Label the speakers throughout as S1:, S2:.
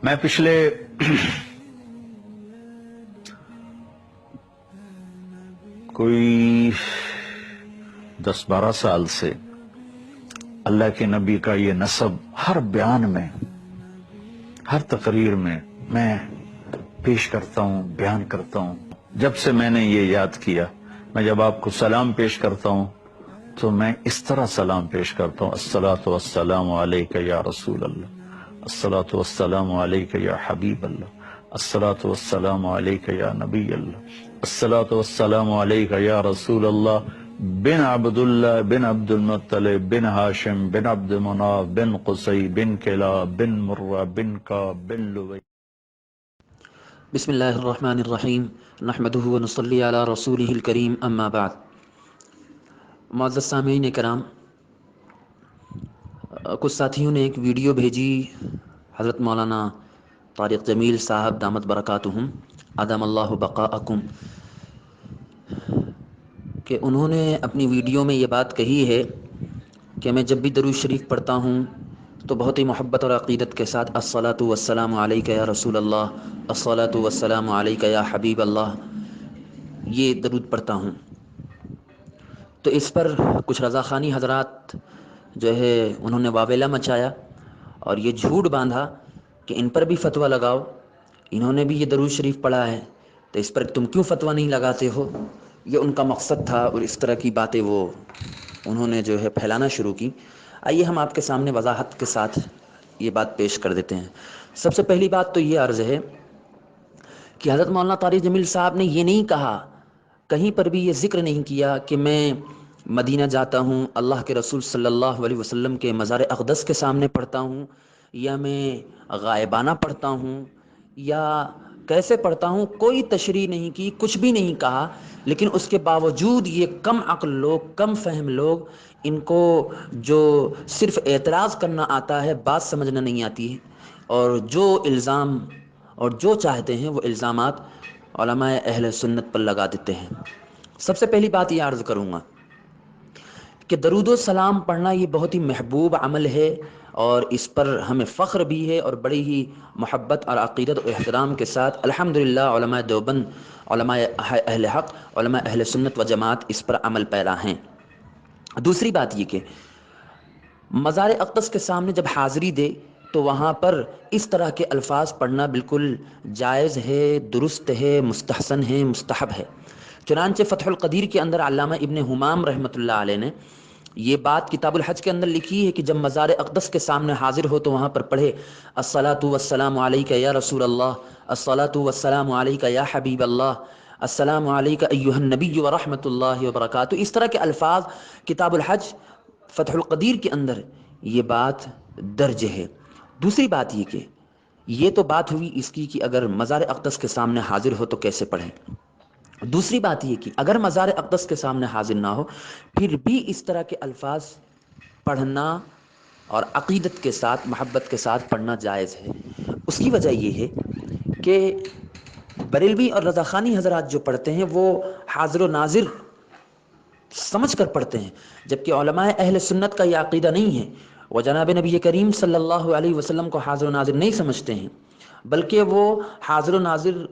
S1: मैं पिछले कोई 10-12 साल से अल्लाह के नबी का ये नसब हर बयान में, हर तकरीर में मैं पेश करता हूँ, बयान करता हूँ। जब से मैंने ये याद किया, मैं जब आपको सलाम पेश करता हूँ तो मैं इस तरह सलाम पेश करता हूँ, अस्सलातु वस्सलामु अलैका या रसूल अल्लाह, अस्सलातु वस्सलामु अलैका या हबीब अल्लाह, अस्सलातु वस्सलामु अलैका या नबी अल्लाह, अस्सलातु वस्सलामु अलैका या रसूल अल्लाह, बिन अब्दुल्लाह बिन अब्दुल मुत्तलिब बिन हाशिम बिन अब्द मनाफ बिन कुसै बिन किलाब बिन मुर्रा बिन काब बिन लुवै।
S2: बिस्मिल्लाहिर्रहमानिर्रहीम नहमदुहु व नुसल्ली अला रसूलिहिल करीम अम्मा बाद। मुअज़्ज़ज़ सामीईन किराम, कुछ साथियों ने एक वीडियो भेजी हज़रत मौलाना तारिक जमील साहब दामत बरकातुहुम अदमल्लाहु बक़ाअकुम कि उन्होंने अपनी वीडियो में ये बात कही है कि मैं जब भी दरूद शरीफ पढ़ता हूँ तो बहुत ही मोहब्बत और अक़ीदत के साथ अस्सलातु वस्सलामु अलैका या रसूल अल्लाह, अस्सलातु वस्सलामु अलैका या हबीब अल्लाह ये दरूद पढ़ता हूँ। तो इस पर कुछ रज़ाख़ानी हज़रात जो है उन्होंने वावेला मचाया और ये झूठ बांधा कि इन पर भी फ़तवा लगाओ, इन्होंने भी ये दरूद शरीफ पढ़ा है तो इस पर तुम क्यों फ़तवा नहीं लगाते हो। ये उनका मकसद था और इस तरह की बातें वो उन्होंने जो है फैलाना शुरू की। आइए हम आपके सामने वजाहत के साथ ये बात पेश कर देते हैं। सबसे पहली बात तो ये अर्ज़ है कि हज़रत मौलाना तारिक जमील साहब ने ये नहीं कहा, कहीं पर भी ये ज़िक्र नहीं किया कि मैं मदीना जाता हूँ, अल्लाह के रसूल सल्लल्लाहु अलैहि वसल्लम के मज़ार अक़दस के सामने पढ़ता हूँ, या मैं गायबाना पढ़ता हूँ, या कैसे पढ़ता हूँ। कोई तशरीह नहीं की, कुछ भी नहीं कहा। लेकिन उसके बावजूद ये कम अक्ल लोग, कम फहम लोग, इनको जो सिर्फ़ एतराज़ करना आता है, बात समझना नहीं आती है, और जो इल्ज़ाम और जो चाहते हैं वो इल्ज़ामात उलमाए अहले सुन्नत पर लगा देते हैं। सबसे पहली बात ये अर्ज़ करूँगा कि दरूद व सलाम पढ़ना ये बहुत ही महबूब अमल है और इस पर हमें फ़ख्र भी है और बड़ी ही मोहब्बत और अक़ीदत और एहतराम के साथ अल्हम्दुलिल्लाह उलमाए देवबंद, उलमाए अहले हक़, उलमाए अहले सुन्नत व जमात इस पर अमल पैरा हैं। दूसरी बात ये कि मज़ार अक़दस के सामने जब हाज़िरी दे तो वहाँ पर इस तरह के अल्फाज पढ़ना बिल्कुल जायज़ है, दुरुस्त है, मुस्तहसन है, मुस्तहब है। चुनांचे फ़तहुल क़दीर के अंदर अल्लामा इब्न हुमाम रहमतुल्लाह अलैह ने ये बात किताबुल हज के अंदर लिखी है कि जब मज़ार अक़दस के सामने हाज़िर हो तो वहाँ पर पढ़े अस्सलातु वस्सलामु अलैका या रसूल अल्लाह, अस्सलातु वस्सलामु अलैका या हबीब अल्लाह, अस्सलामु अलैका अय्युहन नबिय्यु व रहमतुल्लाहि व बरकातुहू। इस तरह के अल्फाज किताबुल हज फ़तहुल क़दीर के अंदर ये बात दर्ज है। दूसरी बात ये कि ये तो बात हुई इसकी कि अगर मज़ार अक़दस के सामने हाज़िर हो तो कैसे पढ़ें। दूसरी बात ये कि अगर मज़ार अक़दस के सामने हाज़िर ना हो फिर भी इस तरह के अल्फाज पढ़ना और अक़ीदत के साथ, मोहब्बत के साथ पढ़ना जायज़ है। उसकी वजह ये है कि बरेलवी और रज़ाख़ानी हज़रात जो पढ़ते हैं वो हाज़िर व नाज़िर समझ कर पढ़ते हैं, जबकि उलमाए अहले सुन्नत का यह अक़ीदा नहीं है। वह जनाब नबी करीम सल्लल्लाहु अलैहि वसल्लम को हाज़िर व नाज़िर नहीं समझते हैं, बल्कि वो हाज़िर व नाज़िर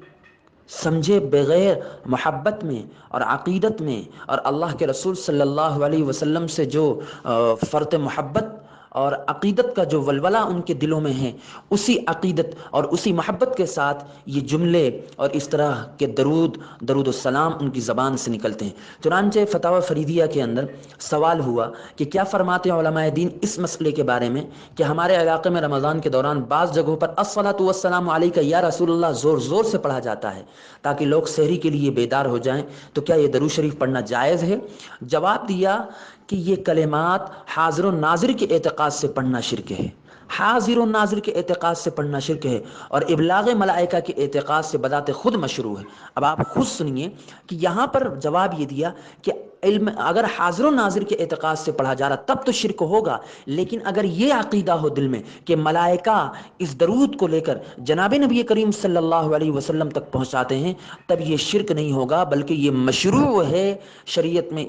S2: समझे बग़ैर मोहब्बत में और अक़ीदत में और अल्लाह के रसूल सल्लल्लाहु अलैहि वसल्लम से जो फ़र्त मोहब्बत और अक़ीदत का जो वलवला उनके दिलों में है, उसी अक़ीदत और उसी मोहब्बत के साथ ये जुमले और इस तरह के दरूद सलाम उनकी ज़बान से निकलते हैं। चुनांचे फ़तावा फ़रीदिया के अंदर सवाल हुआ कि क्या फ़रमाते हैं उलमाए दीन इस मसले के बारे में कि हमारे इलाक़े में रमज़ान के दौरान बाज़ जगहों पर अस्सलातु वस्सलामु अलैका या रसूलल्लाह ज़ोर ज़ोर से पढ़ा जाता है ताकि लोग सहरी के लिए बेदार हो जाएं, तो क्या ये दरूद शरीफ पढ़ना जायज़ है। जवाब दिया कि ये कलिमात हाज़िर व नाज़िर के एतक़ाद से पढ़ना शिर्क है, हाज़िर व नाज़िर के एतक़ाद से पढ़ना शिर्क है और इबलाग़ मलाइका के एतक़ाद से बदाते खुद मशरू है। अब आप खुद सुनिए कि यहाँ पर जवाब ये दिया कि علم اگر حاضر و ناظر کے اعتقاد سے پڑھا جا رہا تب تو شرک ہوگا، لیکن اگر یہ عقیدہ ہو دل میں کہ ملائکہ اس درود کو لے کر جناب نبی کریم صلی اللہ علیہ وسلم تک پہنچاتے ہیں، تب یہ شرک نہیں ہوگا بلکہ یہ مشروع ہے شریعت میں۔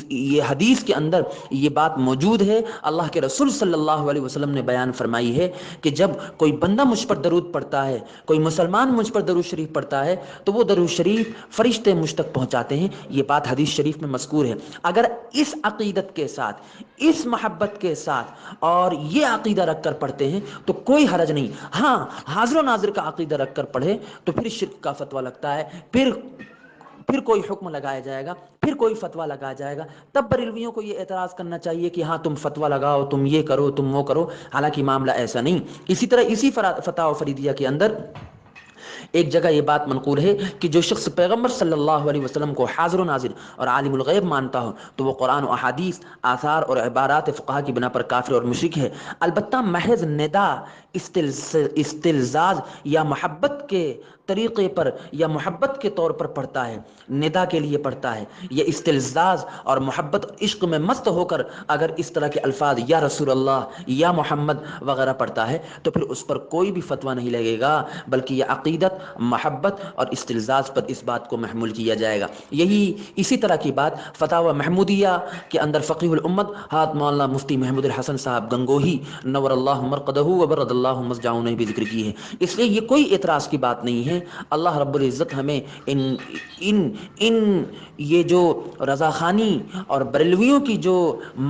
S2: یہ حدیث کے اندر یہ بات موجود ہے، اللہ کے رسول صلی اللہ علیہ وسلم نے بیان فرمائی ہے کہ جب کوئی بندہ مجھ پر درود پڑھتا ہے، کوئی مسلمان مجھ پر درود شریف پڑھتا ہے، تو وہ درود شریف فرشتے مجھ تک پہنچاتے ہیں۔ یہ بات حدیث شریف میں مذکور ہے۔ اگر اس عقیدت کے ساتھ، اس محبت کے ساتھ اور یہ عقیدہ رکھ کر پڑھتے ہیں تو کوئی حرج نہیں۔ ہاں، حاضر و ناظر کا عقیدہ رکھ کر پڑھے تو پھر شرک کا فتویٰ لگتا ہے، پھر کوئی حکم لگایا جائے گا، پھر کوئی فتویٰ لگایا جائے گا۔ تب بریلویوں کو یہ اعتراض کرنا چاہیے کہ ہاں تم فتویٰ لگاؤ، تم یہ کرو، تم وہ کرو، حالانکہ معاملہ ایسا نہیں۔ اسی طرح اسی فتاوی فریدیہ کے اندر ایک جگہ یہ بات منقول ہے کہ جو شخص پیغمبر صلی اللہ علیہ وسلم کو حاضر و ناظر اور عالم الغیب مانتا ہو تو وہ قرآن و احادیث، آثار اور عبارات فقہا کی بنا پر کافر اور مشرک ہے۔ البتہ محض ندا، استلزاز یا محبت کے طریقے پر یا محبت کے طور پر پڑھتا ہے، ندا کے لیے پڑھتا ہے، یا استلزاز اور محبت عشق میں مست ہو کر اگر اس طرح کے الفاظ یا رسول اللہ یا محمد وغیرہ پڑھتا ہے تو پھر اس پر کوئی بھی فتویٰ نہیں لگے گا، بلکہ یہ عقیدت، محبت اور استلزاز پر اس بات کو محمول کیا جائے گا۔ اسی طرح کی بات فتاوی محمودیہ کے اندر فقیہ الامت حضرت مولانا مفتی محمود الحسن صاحب گنگوہی نور اللہ مرقدہ وبرد اللہ مسجعہ نے بھی ذکر کی ہے۔ اس لیے یہ کوئی اعتراض کی بات نہیں ہے۔ اللہ رب العزت ہمیں ان یہ جو رضاخانی اور بریلویوں کی جو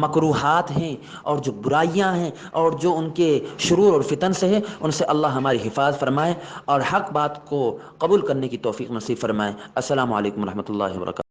S2: مکروہات ہیں اور جو برائیاں ہیں اور جو ان کے شرور اور فتن سے ہیں، ان سے اللہ ہماری حفاظت فرمائے اور حق بات کو قبول کرنے کی توفیق نصیب فرمائے۔ السلام علیکم ورحمۃ اللہ وبرکاتہ۔